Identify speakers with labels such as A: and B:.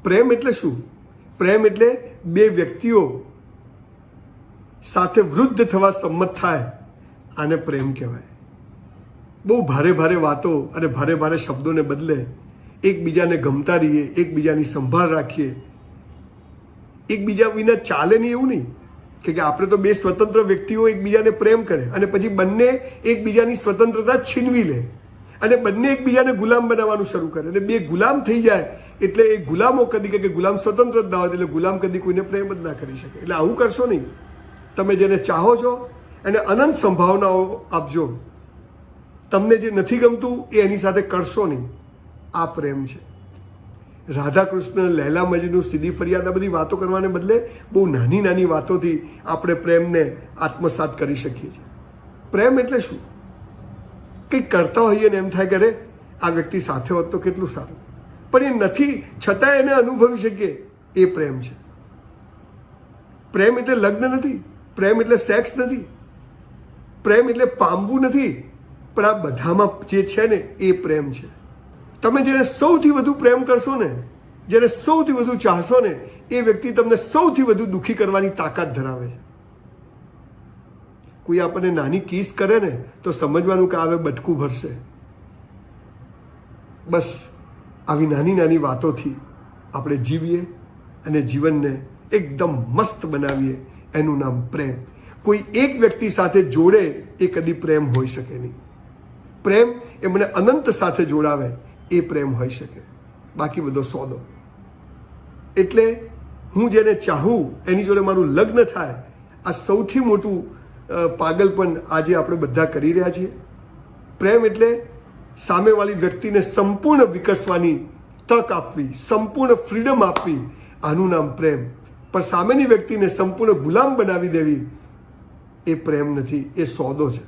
A: પ્રેમ એટલે શું? પ્રેમ એટલે બે વ્યક્તિઓ સાથે વૃદ્ધ થવા સંમત થાય, આને પ્રેમ કહેવાય. બહુ ભારે ભારે વાતો અને ભારે ભારે શબ્દોને બદલે એકબીજાને ગમતા રહીએ, એકબીજાની સંભાળ રાખીએ, એકબીજા વિના ચાલે નહીં એવું નહીં કે આપણે તો બે સ્વતંત્ર વ્યક્તિઓ એકબીજાને પ્રેમ કરે અને પછી બંને એકબીજાની સ્વતંત્રતા છીનવી લે અને બંને એકબીજાને ગુલામ બનાવવાનું શરૂ કરે અને બે ગુલામ થઈ જાય એટલે એ ગુલામો કદી કે ગુલામ સ્વતંત્ર જ ના હોય એટલે ગુલામ કદી કોઈને પ્રેમ જ ના કરી શકે. એટલે આવું કરશો નહીં. તમે જેને ચાહો છો એને અનંત સંભાવનાઓ આપજો. તમને જે નથી ગમતું એ એની સાથે કરશો નહીં. આ પ્રેમ છે. રાધા કૃષ્ણ, લૈલા મજનુ, સીધી ફરિયાદ, આ બધી વાતો કરવાને બદલે બહુ નાની નાની વાતોથી આપણે પ્રેમને આત્મસાત કરી શકીએ છીએ. પ્રેમ એટલે શું? કંઈક કરતા હોઈએ ને એમ થાય કે અરે આ વ્યક્તિ સાથે હોત તો કેટલું સારું, પણ એ નથી છતાં એને અનુભવી શકીએ, એ પ્રેમ છે. પ્રેમ એટલે લગ્ન નથી, પ્રેમ એટલે સેક્સ નથી, પ્રેમ એટલે પામવું નથી, પણ આ બધામાં જે છે ને એ પ્રેમ છે. તમે જેને સૌથી વધુ પ્રેમ કરશો ને, જેને સૌથી વધુ ચાહશો ને, એ વ્યક્તિ તમને સૌથી વધુ દુઃખી કરવાની તાકાત ધરાવે છે. કોઈ આપણને નાની કિસ કરે ને તો સમજવાનું કે હવે બટકું ભરશે. બસ આવી નાની નાની વાતોથી આપણે જીવીએ અને જીવનને એકદમ મસ્ત બનાવીએ. એનું નામ પ્રેમ. કોઈ એક વ્યક્તિ સાથે જોડે એ કદી પ્રેમ હોઈ શકે નહીં. પ્રેમ એ મને અનંત સાથે જોડાવે એ પ્રેમ હોઈ શકે, બાકી બધો સોદો. એટલે હું જેને ચાહું એની જોડે મારું લગ્ન થાય, આ સૌથી મોટું પાગલપન આજે આપણે બધા કરી રહ્યા છીએ. પ્રેમ એટલે સામેવાળી વ્યક્તિને સંપૂર્ણ વિકસવાની તક આપવી, સંપૂર્ણ ફ્રીડમ આપવી, આનું નામ પ્રેમ. પણ સામેની વ્યક્તિને સંપૂર્ણ ગુલામ બનાવી દેવી એ પ્રેમ નથી, એ સોદો છે.